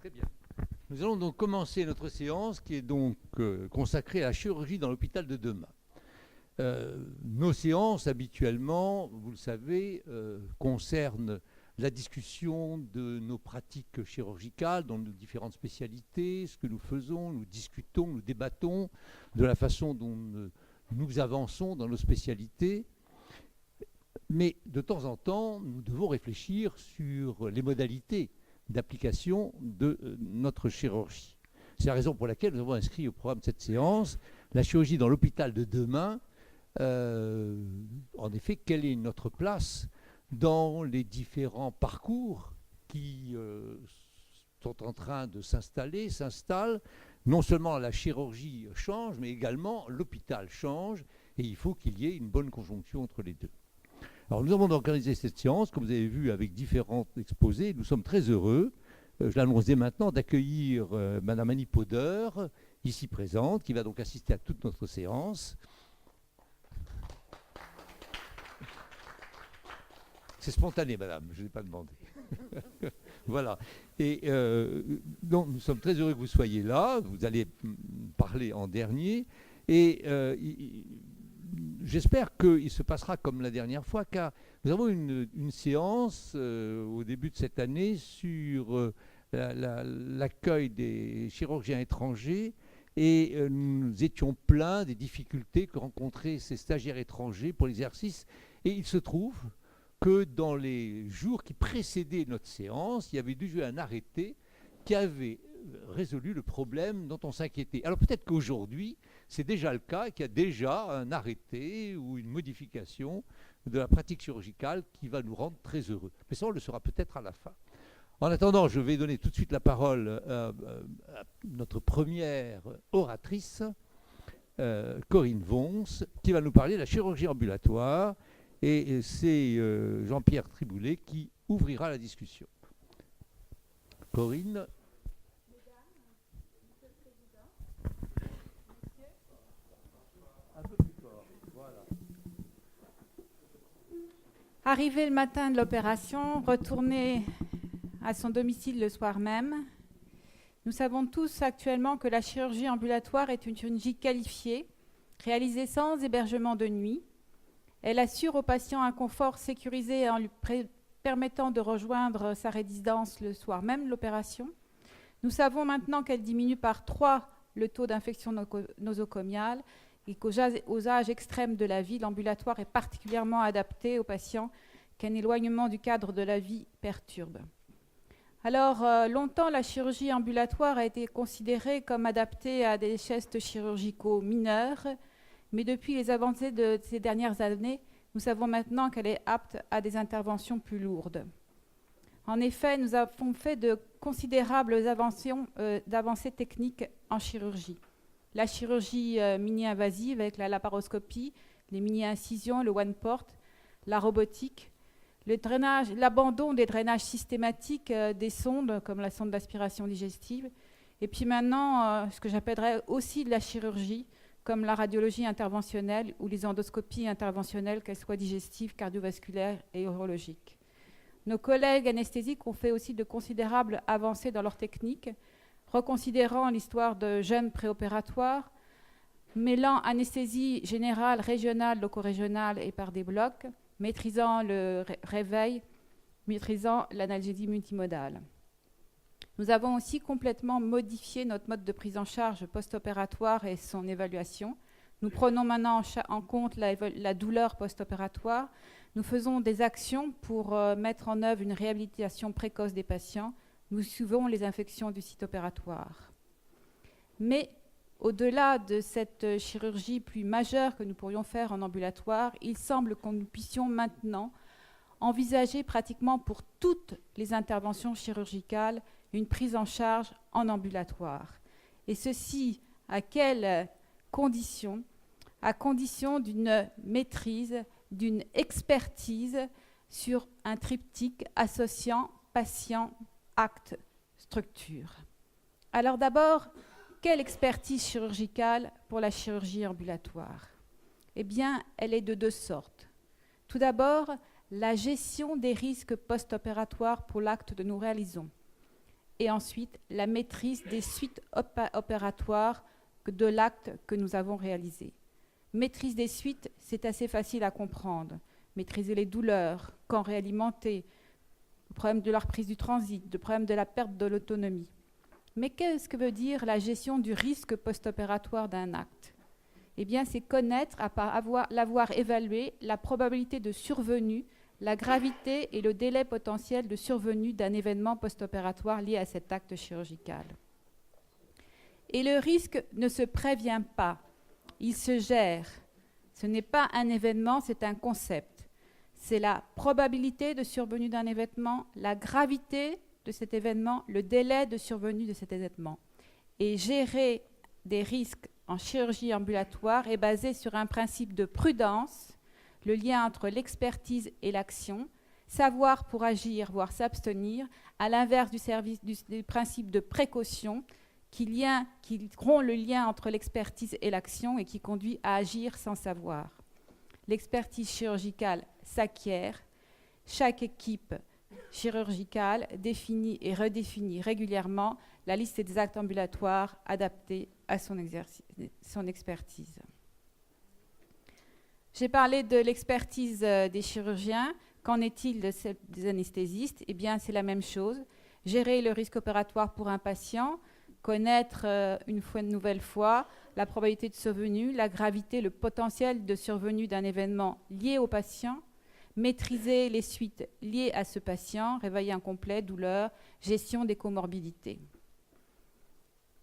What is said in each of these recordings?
Très bien. Nous allons donc commencer notre séance qui est donc consacrée à la chirurgie dans l'hôpital de demain. Nos séances, habituellement, vous le savez, concernent la discussion de nos pratiques chirurgicales dans nos différentes spécialités, ce que nous faisons, nous discutons, nous débattons de la façon dont nous avançons dans nos spécialités. Mais de temps en temps, nous devons réfléchir sur les modalités d'application de notre chirurgie. C'est la raison pour laquelle nous avons inscrit au programme de cette séance la chirurgie dans l'hôpital de demain. En effet, quelle est notre place dans les différents parcours qui sont en train de s'installent. Non seulement la chirurgie change, mais également l'hôpital change, et il faut qu'il y ait une bonne conjonction entre les deux. Alors nous avons organisé cette séance, comme vous avez vu, avec différents exposés. Nous sommes très heureux, je l'annonce dès maintenant, d'accueillir Madame Annie Poder, ici présente, qui va donc assister à toute notre séance. C'est spontané, madame, je n'ai pas demandé. Voilà. Et donc, nous sommes très heureux que vous soyez là. Vous allez parler en dernier. Et j'espère qu'il se passera comme la dernière fois, car nous avons une séance au début de cette année sur l'accueil des chirurgiens étrangers. Et nous étions pleins des difficultés que rencontraient ces stagiaires étrangers pour l'exercice. Et il se trouve que dans les jours qui précédaient notre séance, il y avait déjà un arrêté qui avait résolu le problème dont on s'inquiétait. Alors peut-être qu'aujourd'hui, c'est déjà le cas, qu'il y a déjà un arrêté ou une modification de la pratique chirurgicale qui va nous rendre très heureux. Mais ça, on le saura peut-être à la fin. En attendant, je vais donner tout de suite la parole à notre première oratrice, Corinne Vons, qui va nous parler de la chirurgie ambulatoire. Et c'est Jean-Pierre Triboulet qui ouvrira la discussion. Corinne. Mesdames, Monsieur le Président, un peu plus fort, voilà. Arrivé le matin de l'opération, retourné à son domicile le soir même, nous savons tous actuellement que la chirurgie ambulatoire est une chirurgie qualifiée, réalisée sans hébergement de nuit. Elle assure au patient un confort sécurisé en lui permettant de rejoindre sa résidence le soir même de l'opération. Nous savons maintenant qu'elle diminue par 3 le taux d'infection nosocomiale et qu'aux âges extrêmes de la vie, l'ambulatoire est particulièrement adapté aux patients qu'un éloignement du cadre de la vie perturbe. Alors, longtemps, la chirurgie ambulatoire a été considérée comme adaptée à des gestes chirurgicaux mineurs, mais depuis les avancées de ces dernières années, nous savons maintenant qu'elle est apte à des interventions plus lourdes. En effet, nous avons fait de considérables avancées techniques en chirurgie. La chirurgie mini-invasive avec la laparoscopie, les mini-incisions, le one-port, la robotique, l'abandon des drainages systématiques des sondes, comme la sonde d'aspiration digestive, et puis maintenant, ce que j'appellerais aussi de la chirurgie, comme la radiologie interventionnelle ou les endoscopies interventionnelles, qu'elles soient digestives, cardiovasculaires et urologiques. Nos collègues anesthésiques ont fait aussi de considérables avancées dans leur technique, reconsidérant l'histoire de gènes préopératoires, mêlant anesthésie générale, régionale, loco-régionale et par des blocs, maîtrisant le réveil, maîtrisant l'analgésie multimodale. Nous avons aussi complètement modifié notre mode de prise en charge post-opératoire et son évaluation. Nous prenons maintenant en compte la douleur post-opératoire. Nous faisons des actions pour mettre en œuvre une réhabilitation précoce des patients. Nous suivons les infections du site opératoire. Mais au-delà de cette chirurgie plus majeure que nous pourrions faire en ambulatoire, il semble que nous puissions maintenant envisager pratiquement pour toutes les interventions chirurgicales une prise en charge en ambulatoire. Et ceci, à quelles conditions? À condition d'une maîtrise, d'une expertise sur un triptyque associant patient, acte, structure. Alors d'abord, quelle expertise chirurgicale pour la chirurgie ambulatoire? Eh bien, elle est de 2 sortes. Tout d'abord, la gestion des risques post-opératoires pour l'acte que nous réalisons. et ensuite la maîtrise des suites opératoires de l'acte que nous avons réalisé. Maîtrise des suites, c'est assez facile à comprendre. Maîtriser les douleurs, quand réalimentées, le problème de la reprise du transit, le problème de la perte de l'autonomie. Mais qu'est-ce que veut dire la gestion du risque post-opératoire d'un acte? Eh bien, c'est connaître, l'avoir évalué, la probabilité de survenue, la gravité et le délai potentiel de survenue d'un événement post-opératoire lié à cet acte chirurgical. Et le risque ne se prévient pas, il se gère. Ce n'est pas un événement, c'est un concept. C'est la probabilité de survenue d'un événement, la gravité de cet événement, le délai de survenue de cet événement. Et gérer des risques en chirurgie ambulatoire est basé sur un principe de prudence, le lien entre l'expertise et l'action, savoir pour agir, voire s'abstenir, à l'inverse du principe de précaution, qui rompt le lien entre l'expertise et l'action et qui conduit à agir sans savoir. L'expertise chirurgicale s'acquiert. Chaque équipe chirurgicale définit et redéfinit régulièrement la liste des actes ambulatoires adaptés à son expertise. J'ai parlé de l'expertise des chirurgiens. Qu'en est-il de celle des anesthésistes? Eh bien, c'est la même chose. Gérer le risque opératoire pour un patient, connaître une nouvelle fois la probabilité de survenue, la gravité, le potentiel de survenue d'un événement lié au patient, maîtriser les suites liées à ce patient, réveil incomplet, douleur, gestion des comorbidités.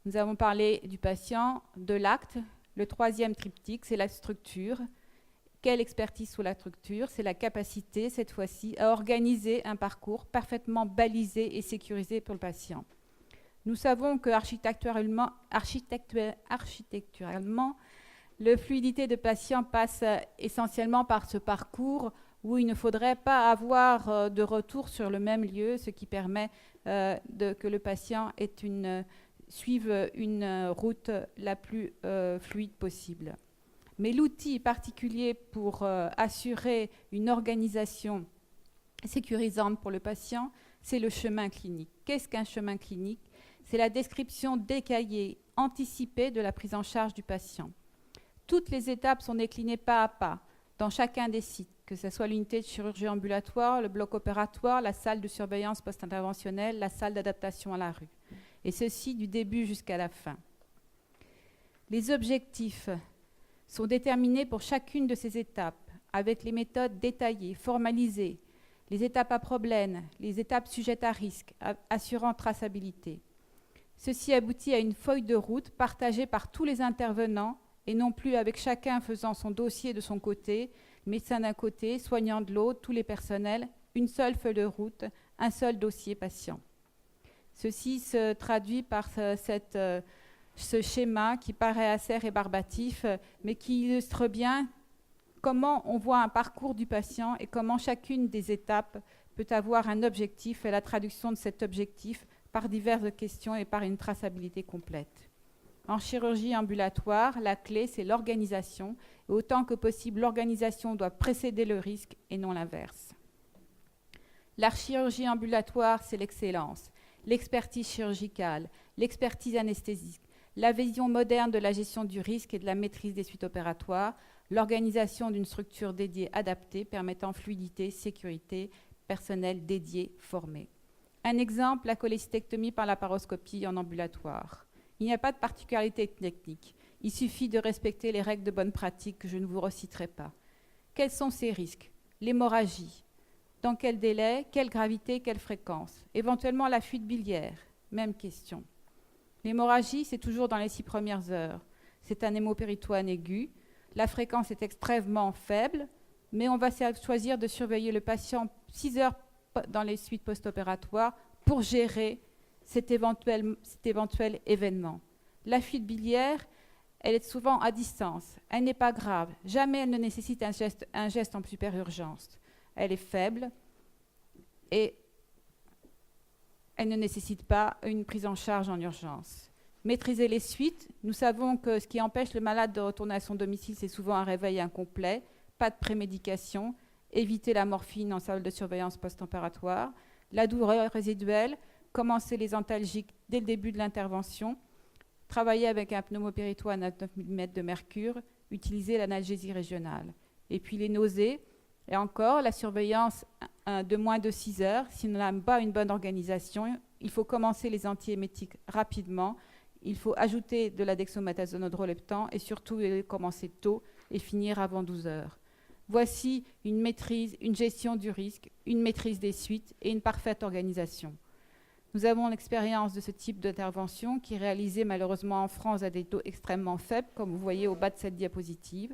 Nous avons parlé du patient, de l'acte. Le troisième triptyque, c'est la structure. Quelle expertise sous la structure? C'est la capacité, cette fois-ci, à organiser un parcours parfaitement balisé et sécurisé pour le patient. Nous savons que architecturalement, la fluidité de patient passe essentiellement par ce parcours où il ne faudrait pas avoir de retour sur le même lieu, ce qui permet que le patient suive une route la plus fluide possible. Mais l'outil particulier pour assurer une organisation sécurisante pour le patient, c'est le chemin clinique. Qu'est-ce qu'un chemin clinique? C'est la description détaillée, anticipée de la prise en charge du patient. Toutes les étapes sont déclinées pas à pas dans chacun des sites, que ce soit l'unité de chirurgie ambulatoire, le bloc opératoire, la salle de surveillance post-interventionnelle, la salle d'adaptation à la rue. Et ceci du début jusqu'à la fin. Les objectifs sont déterminés pour chacune de ces étapes, avec les méthodes détaillées, formalisées, les étapes à problème, les étapes sujettes à risque, assurant traçabilité. Ceci aboutit à une feuille de route partagée par tous les intervenants et non plus avec chacun faisant son dossier de son côté, médecin d'un côté, soignant de l'autre, tous les personnels, une seule feuille de route, un seul dossier patient. Ceci se traduit par ce schéma qui paraît assez rébarbatif, mais qui illustre bien comment on voit un parcours du patient et comment chacune des étapes peut avoir un objectif et la traduction de cet objectif par diverses questions et par une traçabilité complète. En chirurgie ambulatoire, la clé, c'est l'organisation. Et autant que possible, l'organisation doit précéder le risque et non l'inverse. La chirurgie ambulatoire, c'est l'excellence, l'expertise chirurgicale, l'expertise anesthésique, la vision moderne de la gestion du risque et de la maîtrise des suites opératoires, l'organisation d'une structure dédiée adaptée permettant fluidité, sécurité, personnel dédié, formé. Un exemple, la cholécystectomie par laparoscopie en ambulatoire. Il n'y a pas de particularité technique. Il suffit de respecter les règles de bonne pratique que je ne vous reciterai pas. Quels sont ces risques? L'hémorragie. Dans quel délai? Quelle gravité? Quelle fréquence? Éventuellement la fuite biliaire. Même question. L'hémorragie, c'est toujours dans les 6 premières heures. C'est un hémopéritoine aigu. La fréquence est extrêmement faible, mais on va choisir de surveiller le patient 6 heures dans les suites post-opératoires pour gérer cet éventuel événement. La fuite biliaire, elle est souvent à distance. Elle n'est pas grave. Jamais elle ne nécessite un geste en super urgence. Elle est faible et elle ne nécessite pas une prise en charge en urgence. Maîtriser les suites, nous savons que ce qui empêche le malade de retourner à son domicile, c'est souvent un réveil incomplet, pas de prémédication, éviter la morphine en salle de surveillance post-opératoire, la douleur résiduelle, commencer les antalgiques dès le début de l'intervention, travailler avec un pneumopéritoine à 9 mm de mercure, utiliser l'analgésie régionale. Et puis les nausées, et encore la surveillance de moins de 6 heures. Si on n'a pas une bonne organisation, il faut commencer les antiémétiques rapidement, il faut ajouter de la dexaméthasone-droléptan et surtout commencer tôt et finir avant 12 heures. Voici une maîtrise, une gestion du risque, une maîtrise des suites et une parfaite organisation. Nous avons l'expérience de ce type d'intervention qui est réalisée malheureusement en France à des taux extrêmement faibles, comme vous voyez au bas de cette diapositive.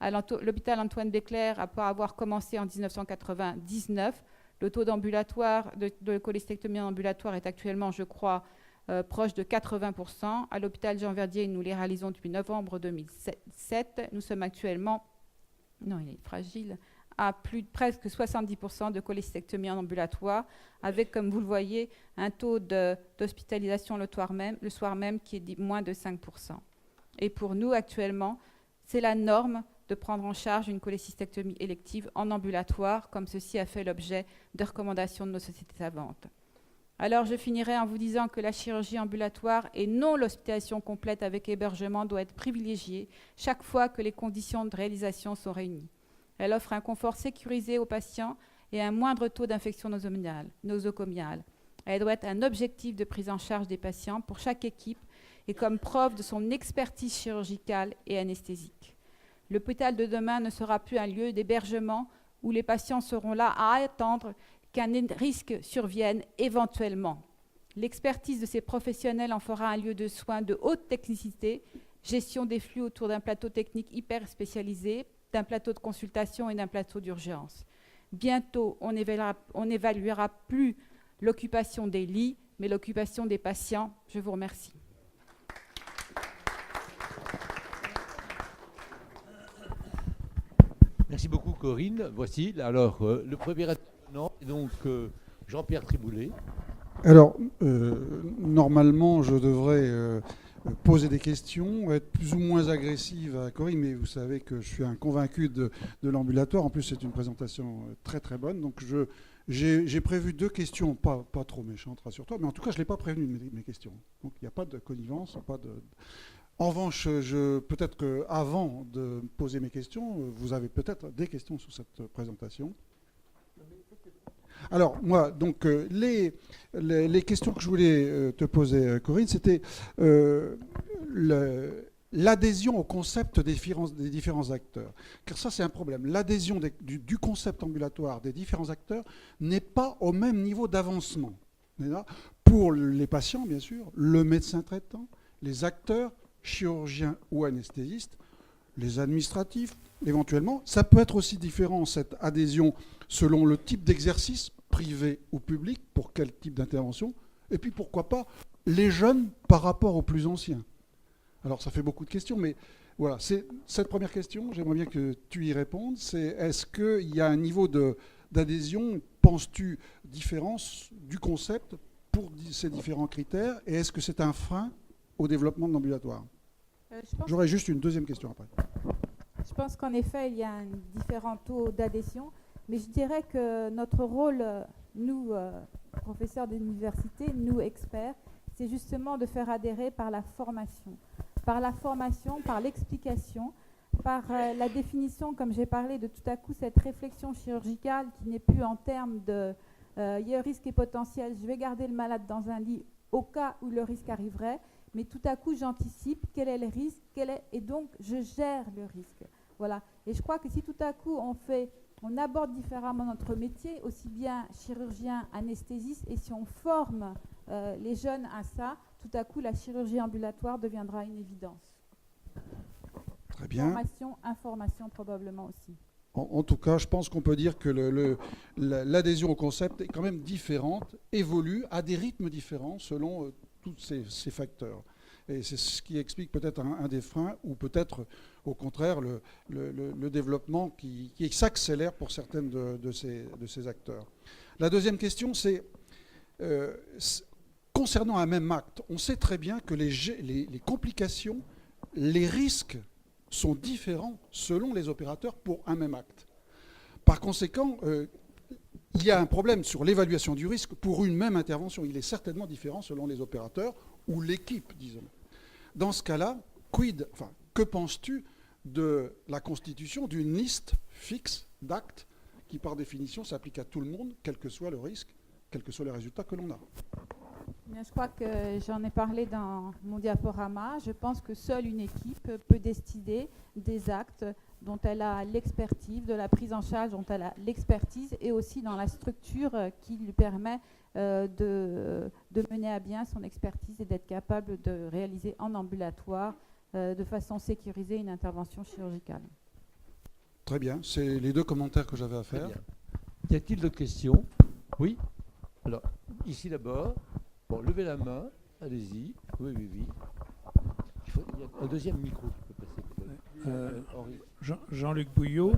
À l'hôpital Antoine Béclair, après avoir commencé en 1999, le taux d'ambulatoire, de cholestectomie en ambulatoire est actuellement, je crois, proche de 80%. À l'hôpital Jean Verdier, nous les réalisons depuis novembre 2007. Nous sommes actuellement, non, il est fragile, à plus de presque 70% de cholestectomie en ambulatoire, avec, comme vous le voyez, un taux d'hospitalisation le soir même qui est de moins de 5%. Et pour nous, actuellement, c'est la norme de prendre en charge une cholécystectomie élective en ambulatoire, comme ceci a fait l'objet de recommandations de nos sociétés savantes. Alors, je finirai en vous disant que la chirurgie ambulatoire et non l'hospitalisation complète avec hébergement doit être privilégiée chaque fois que les conditions de réalisation sont réunies. Elle offre un confort sécurisé aux patients et un moindre taux d'infection nosocomiale. Elle doit être un objectif de prise en charge des patients pour chaque équipe et comme preuve de son expertise chirurgicale et anesthésique. L'hôpital de demain ne sera plus un lieu d'hébergement où les patients seront là à attendre qu'un risque survienne éventuellement. L'expertise de ces professionnels en fera un lieu de soins de haute technicité, gestion des flux autour d'un plateau technique hyper spécialisé, d'un plateau de consultation et d'un plateau d'urgence. Bientôt, on n'évaluera plus l'occupation des lits, mais l'occupation des patients. Je vous remercie. Merci beaucoup Corinne. Voici alors le premier intervenant, donc Jean-Pierre Triboulet. Alors, normalement, je devrais poser des questions, être plus ou moins agressive à Corinne, mais vous savez que je suis un convaincu de l'ambulatoire. En plus, c'est une présentation très très bonne. Donc, j'ai prévu 2 questions, pas trop méchantes, rassure-toi, mais en tout cas, je ne l'ai pas prévenu de mes questions. Donc, il n'y a pas de connivence, pas de... En revanche, peut-être qu'avant de poser mes questions, vous avez peut-être des questions sur cette présentation. Alors, moi, donc, les questions que je voulais te poser, Corinne, c'était l'adhésion au concept des différents acteurs. Car ça, c'est un problème. L'adhésion du concept ambulatoire des différents acteurs n'est pas au même niveau d'avancement. Pour les patients, bien sûr, le médecin traitant, les acteurs, chirurgiens ou anesthésistes, les administratifs, éventuellement. Ça peut être aussi différent, cette adhésion, selon le type d'exercice, privé ou public, pour quel type d'intervention. Et puis, pourquoi pas, les jeunes par rapport aux plus anciens. Alors, ça fait beaucoup de questions, mais voilà. C'est cette première question, j'aimerais bien que tu y répondes. C'est est-ce qu'il y a un niveau d'adhésion, penses-tu, différence du concept pour ces différents critères, et est-ce que c'est un frein au développement de l'ambulatoire? J'aurais juste une deuxième question après. Je pense qu'en effet, il y a un différent taux d'adhésion, mais je dirais que notre rôle, nous, professeurs d'université, nous, experts, c'est justement de faire adhérer par la formation. Par la formation, par l'explication, par la définition, comme j'ai parlé, de tout à coup cette réflexion chirurgicale qui n'est plus en termes de il y a un risque et potentiel, je vais garder le malade dans un lit au cas où le risque arriverait, mais tout à coup j'anticipe quel est le risque, et donc je gère le risque. Voilà. Et je crois que si tout à coup on aborde différemment notre métier, aussi bien chirurgien, anesthésiste, et si on forme les jeunes à ça, tout à coup la chirurgie ambulatoire deviendra une évidence. Très bien. Formation, information probablement aussi. En tout cas, je pense qu'on peut dire que l'adhésion au concept est quand même différente, évolue à des rythmes différents selon tous ces facteurs. Et c'est ce qui explique peut-être un des freins, ou peut-être au contraire le développement qui s'accélère pour certaines de ces acteurs. La deuxième question, c'est concernant un même acte, on sait très bien que les complications, les risques sont différents selon les opérateurs pour un même acte. Par conséquent, il y a un problème sur l'évaluation du risque pour une même intervention. Il est certainement différent selon les opérateurs ou l'équipe, disons. Dans ce cas-là, que penses-tu de la constitution d'une liste fixe d'actes qui, par définition, s'applique à tout le monde, quel que soit le risque, quels que soient les résultats que l'on a? Bien, je crois que j'en ai parlé dans mon diaporama. Je pense que seule une équipe peut décider des actes dont elle a l'expertise, de la prise en charge dont elle a l'expertise, et aussi dans la structure qui lui permet de mener à bien son expertise et d'être capable de réaliser en ambulatoire de façon sécurisée une intervention chirurgicale. Très bien, c'est les deux commentaires que j'avais à faire. Y a-t-il d'autres questions? Oui. Alors, ici d'abord. Bon, levez la main, allez-y. Oui. Il y a un deuxième micro qui peut passer. Henri. Jean-Luc Bouillot,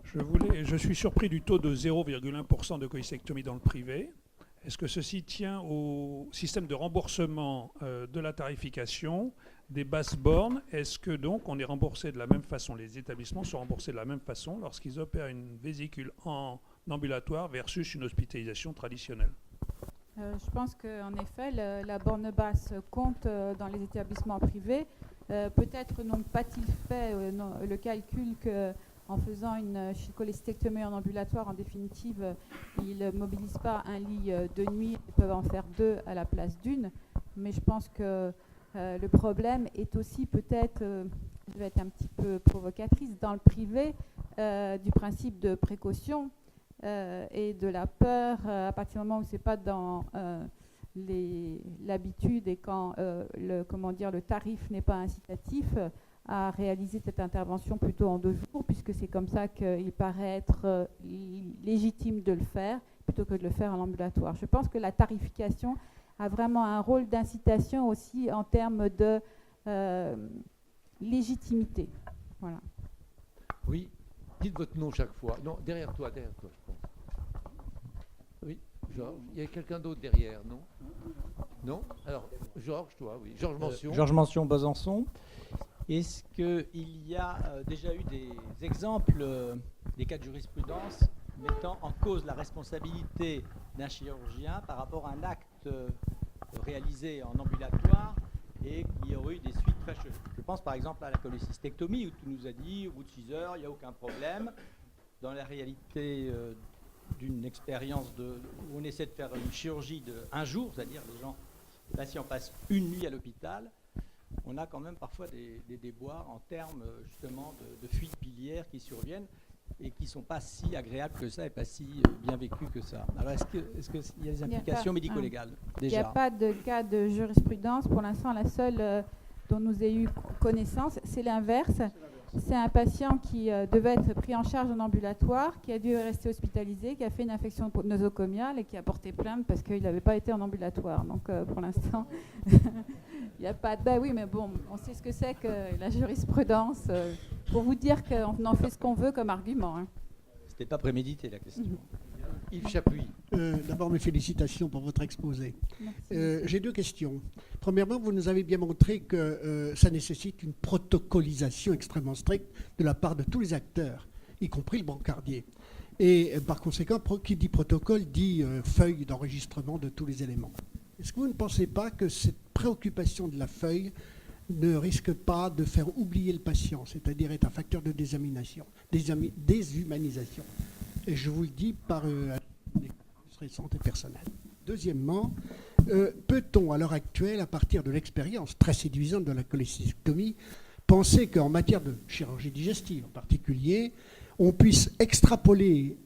je suis surpris du taux de 0,1% de cholecystectomie dans le privé. Est-ce que ceci tient au système de remboursement de la tarification des basses bornes? Est-ce que donc on est remboursé de la même façon, les établissements sont remboursés de la même façon lorsqu'ils opèrent une vésicule en ambulatoire versus une hospitalisation traditionnelle? Je pense qu'en effet, la borne basse compte dans les établissements privés. Peut-être n'ont pas-ils fait le calcul qu'en faisant une cholecystectomie en ambulatoire, en définitive, ils ne mobilisent pas un lit de nuit, ils peuvent en faire 2 à la place d'une. Mais je pense que le problème est aussi peut-être, je vais être un petit peu provocatrice, dans le privé, du principe de précaution. Et de la peur à partir du moment où c'est pas dans l'habitude et quand le tarif n'est pas incitatif à réaliser cette intervention plutôt en 2 jours, puisque c'est comme ça qu'il paraît être légitime de le faire plutôt que de le faire en ambulatoire. Je pense que la tarification a vraiment un rôle d'incitation aussi en termes de légitimité. Voilà. Oui. Dites votre nom chaque fois. Non, derrière toi, je pense. Oui, Georges. Il y a quelqu'un d'autre derrière, non? Non? Alors, Georges, toi, oui. Georges Mention. Georges Mention, Besançon. Est-ce qu'il y a déjà eu des exemples, des cas de jurisprudence mettant en cause la responsabilité d'un chirurgien par rapport à un acte réalisé en ambulatoire et qui aurait eu des suites fâcheuses? Je pense par exemple à la cholecystectomie où tu nous as dit au bout de 6 heures, il n'y a aucun problème. Dans la réalité d'une expérience où on essaie de faire une chirurgie de 1 jour, c'est-à-dire les patients passent une nuit à l'hôpital, on a quand même parfois des déboires en termes justement de fuites biliaires qui surviennent et qui ne sont pas si agréables que ça et pas si bien vécues que ça. Alors est-ce qu'il y a des implications médico-légales déjà? Il n'y a pas de cas de jurisprudence. Pour l'instant, la seule dont nous ayons eu connaissance, c'est l'inverse. C'est un patient qui devait être pris en charge en ambulatoire, qui a dû rester hospitalisé, qui a fait une infection nosocomiale et qui a porté plainte parce qu'il n'avait pas été en ambulatoire. Donc pour l'instant, il n'y a pas de... Ben oui, mais bon, on sait ce que c'est que la jurisprudence. Pour vous dire qu'on en fait ce qu'on veut comme argument. Hein. C'était pas prémédité la question. Yves Chapuis. D'abord, mes félicitations pour votre exposé. J'ai 2 questions. Premièrement, vous nous avez bien montré que ça nécessite une protocolisation extrêmement stricte de la part de tous les acteurs, y compris le brancardier. Et par conséquent, qui dit protocole dit feuille d'enregistrement de tous les éléments. Est-ce que vous ne pensez pas que cette préoccupation de la feuille ne risque pas de faire oublier le patient, c'est-à-dire est un facteur de déshumanisation? Et je vous le dis par une expérience récente et personnelle. Deuxièmement, peut-on à l'heure actuelle, à partir de l'expérience très séduisante de la cholecystectomie, penser qu'en matière de chirurgie digestive en particulier, on puisse extrapoler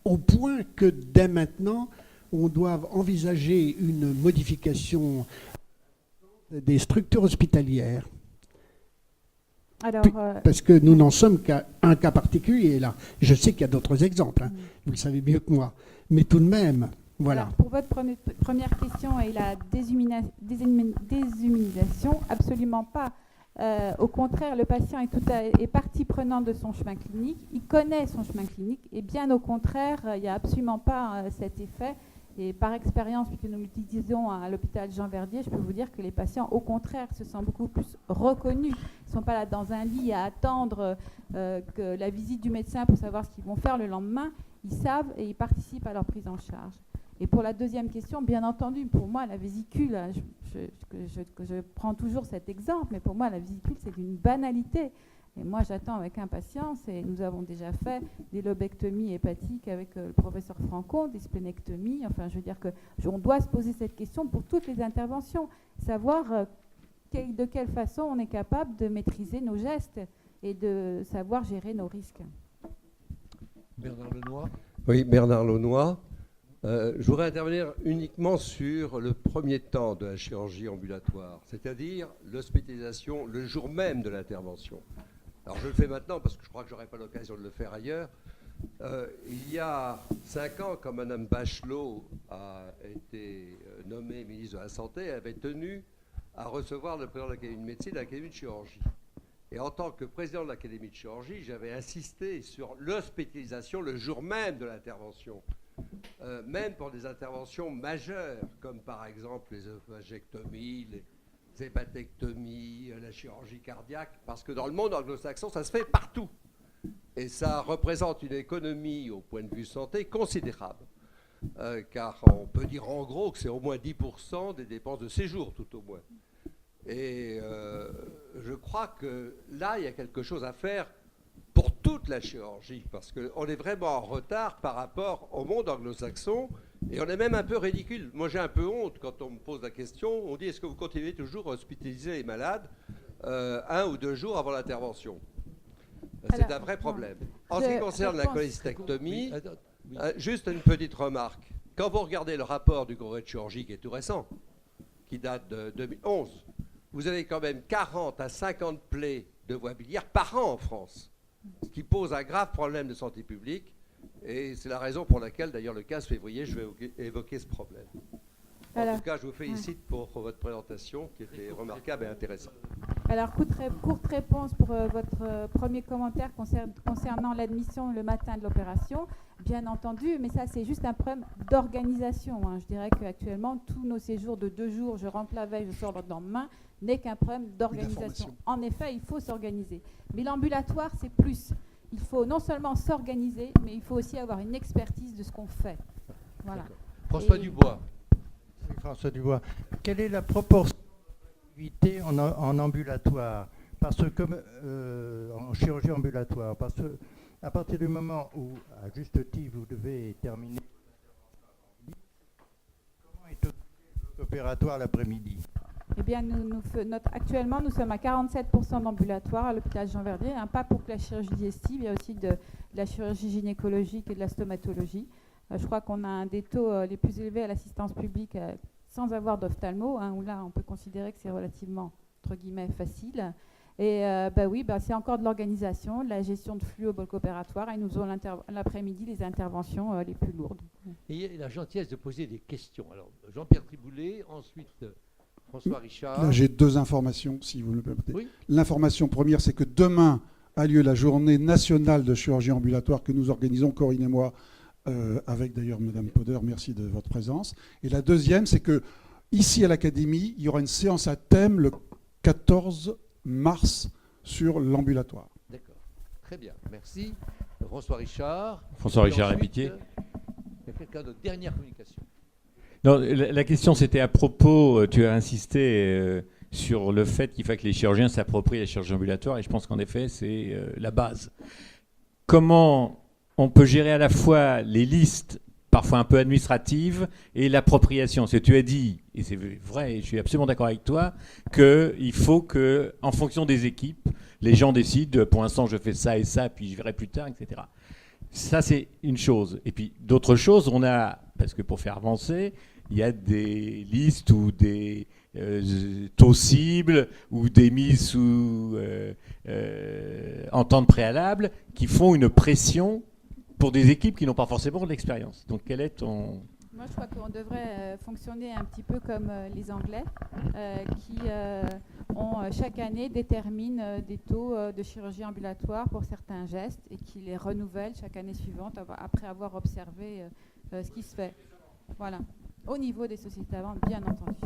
au point que dès maintenant, on doit envisager une modification des structures hospitalières? Alors, parce que nous n'en sommes qu'à un cas particulier là. Je sais qu'il y a d'autres exemples, hein. Vous le savez mieux que moi. Mais tout de même, voilà. Alors, pour votre première question et la déshumanisation, absolument pas. Au contraire, le patient est partie prenante de son chemin clinique, il connaît son chemin clinique, et bien au contraire, il n'y a absolument pas cet effet. Et par expérience, puisque nous l'utilisons à l'hôpital Jean Verdier, je peux vous dire que les patients, au contraire, se sentent beaucoup plus reconnus. Ils ne sont pas là dans un lit à attendre que la visite du médecin pour savoir ce qu'ils vont faire le lendemain. ils savent et ils participent à leur prise en charge. Et pour la deuxième question, bien entendu, pour moi, la vésicule, hein, je prends toujours cet exemple, mais pour moi, la vésicule, c'est une banalité. Et moi, j'attends avec impatience, et nous avons déjà fait des lobectomies hépatiques avec le professeur Franco, des splénectomies. Enfin, je veux dire qu'on doit se poser cette question pour toutes les interventions, savoir de quelle façon on est capable de maîtriser nos gestes et de savoir gérer nos risques. Bernard Lenoy. Oui, Bernard Launois. Je voudrais intervenir uniquement sur le premier temps de la chirurgie ambulatoire, c'est-à-dire l'hospitalisation le jour même de l'intervention. Alors je le fais maintenant parce que je crois que je n'aurai pas l'occasion de le faire ailleurs. Il y a 5 ans, quand Mme Bachelot a été nommée ministre de la Santé, elle avait tenu à recevoir le président de l'Académie de médecine et de l'Académie de chirurgie. Et en tant que président de l'Académie de chirurgie, j'avais insisté sur l'hospitalisation le jour même de l'intervention. Même pour des interventions majeures, comme par exemple les oesophagectomies, les hépatectomies, la chirurgie cardiaque, parce que dans le monde anglo-saxon, ça se fait partout. Et ça représente une économie, au point de vue santé, considérable. Car on peut dire en gros que c'est au moins 10% des dépenses de séjour, tout au moins. Et je crois que là, il y a quelque chose à faire pour toute la chirurgie, parce qu'on est vraiment en retard par rapport au monde anglo-saxon, et on est même un peu ridicule. Moi, j'ai un peu honte quand on me pose la question, on dit, est-ce que vous continuez toujours à hospitaliser les malades 1 ou 2 jours avant l'intervention? C'est un vrai problème. En ce qui concerne la cholecystectomie, juste une petite remarque. Quand vous regardez le rapport du congrès de chirurgie, qui est tout récent, qui date de 2011, vous avez quand même 40 à 50 plaies de voie biliaire par an en France, ce qui pose un grave problème de santé publique. Et c'est la raison pour laquelle, d'ailleurs, le 15 février, je vais évoquer ce problème. En tout cas, je vous félicite pour votre présentation, qui était remarquable et intéressante. Alors, courte réponse pour votre premier commentaire concernant l'admission le matin de l'opération. Bien entendu, mais ça, c'est juste un problème d'organisation. Hein. Je dirais qu'actuellement, tous nos séjours de 2 jours, je rentre la veille, je sors le lendemain, n'est qu'un problème d'organisation. En effet, il faut s'organiser. Mais l'ambulatoire, c'est plus. Il faut non seulement s'organiser, mais il faut aussi avoir une expertise de ce qu'on fait. Voilà. François Dubois. Oui, François Dubois. Quelle est la proportion d'activité en ambulatoire? Parce que, en chirurgie ambulatoire, parce que à partir du moment où, à juste titre, vous devez terminer, comment est occupé l'opératoire l'après-midi? Eh bien, actuellement, nous sommes à 47% d'ambulatoire à l'hôpital Jean Verdier, hein, pas pour que la chirurgie digestive, il y a aussi de la chirurgie gynécologique et de la stomatologie. Je crois qu'on a un des taux les plus élevés à l'assistance publique sans avoir d'ophtalmo, hein, où là, on peut considérer que c'est relativement, entre guillemets, facile. Et c'est encore de l'organisation, de la gestion de flux au bloc opératoire, et nous avons l'après-midi les interventions les plus lourdes. Et il y a la gentillesse de poser des questions. Alors, Jean-Pierre Triboulet, ensuite François Richard. Là, j'ai 2 informations, si vous le permettez. Oui. L'information première, c'est que demain a lieu la journée nationale de chirurgie ambulatoire que nous organisons, Corinne et moi, avec d'ailleurs Madame Poder, merci de votre présence. Et la deuxième, c'est que ici à l'Académie, il y aura une séance à thème le 14 mars sur l'ambulatoire. D'accord. Très bien. Merci. François Richard. François Richard Lapitié. Il y a quelqu'un de dernière communication. Non, la question c'était à propos, tu as insisté sur le fait qu'il faut que les chirurgiens s'approprient la chirurgie ambulatoire, et je pense qu'en effet c'est la base. Comment on peut gérer à la fois les listes parfois un peu administratives et l'appropriation? Parce que tu as dit, et c'est vrai, et je suis absolument d'accord avec toi, qu'il faut que, en fonction des équipes, les gens décident, pour l'instant je fais ça et ça, puis je verrai plus tard, etc. Ça c'est une chose. Et puis d'autres choses, on a, parce que pour faire avancer, il y a des listes ou des taux cibles ou des mises sous entente préalable qui font une pression pour des équipes qui n'ont pas forcément de l'expérience. Donc quel est ton... Moi, je crois qu'on devrait fonctionner un petit peu comme les Anglais, qui chaque année déterminent des taux de chirurgie ambulatoire pour certains gestes et qui les renouvellent chaque année suivante après avoir observé ce qui se fait. Voilà. Au niveau des sociétés à vendre, bien entendu.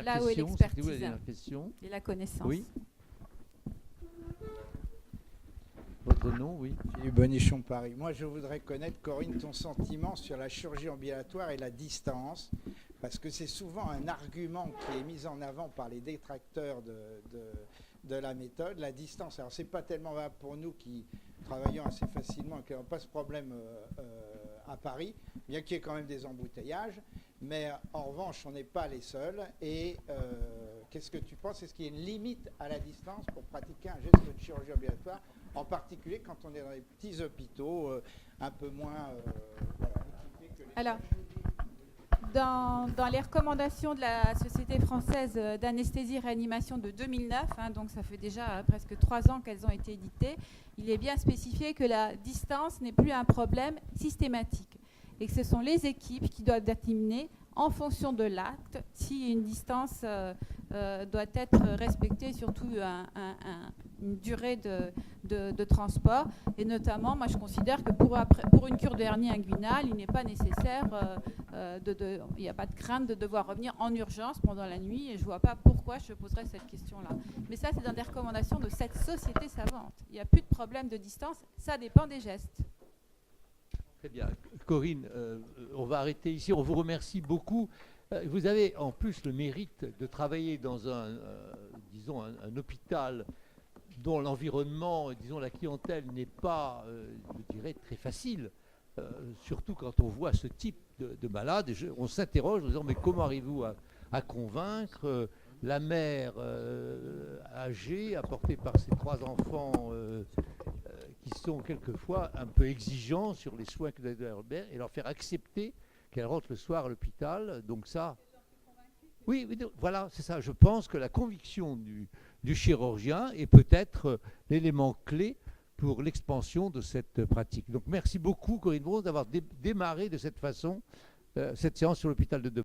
Là où est l'expertise dernière question. et la connaissance. Oui. Votre nom, oui. Philippe Bonichon, Paris. Moi, je voudrais connaître, Corinne, ton sentiment sur la chirurgie ambulatoire et la distance, parce que c'est souvent un argument qui est mis en avant par les détracteurs de la méthode, la distance. Alors, c'est pas tellement valable pour nous qui travaillons assez facilement et qui n'avons pas ce problème à Paris, bien qu'il y ait quand même des embouteillages. Mais en revanche, on n'est pas les seuls. Et qu'est-ce que tu penses? Est-ce qu'il y a une limite à la distance pour pratiquer un geste de chirurgie ambulatoire, en particulier quand on est dans les petits hôpitaux un peu moins équipés que les... Alors, dans les recommandations de la Société française d'anesthésie et réanimation de 2009, donc ça fait déjà presque 3 ans qu'elles ont été éditées, il est bien spécifié que la distance n'est plus un problème systématique et que ce sont les équipes qui doivent déterminer en fonction de l'acte si une distance doit être respectée, surtout une durée de transport. Et notamment, moi je considère que pour une cure de hernie inguinale, il n'est pas nécessaire, il n'y a pas de crainte de devoir revenir en urgence pendant la nuit, et je ne vois pas pourquoi je poserais cette question-là. Mais ça, c'est dans des recommandations de cette société savante. Il n'y a plus de problème de distance, ça dépend des gestes. Très bien. Corinne, on va arrêter ici. On vous remercie beaucoup. Vous avez en plus le mérite de travailler dans un hôpital dont l'environnement, disons la clientèle n'est pas, je dirais, très facile. Surtout quand on voit ce type de malade. On s'interroge en disant mais comment arrivez-vous à convaincre la mère âgée, apportée par ses 3 enfants qui sont quelquefois un peu exigeants sur les soins que doit donner, et leur faire accepter qu'elle rentre le soir à l'hôpital. Donc ça, oui, voilà, c'est ça. Je pense que la conviction du chirurgien est peut-être l'élément clé pour l'expansion de cette pratique. Donc merci beaucoup Corinne Brosse d'avoir démarré de cette façon cette séance sur l'hôpital de demain.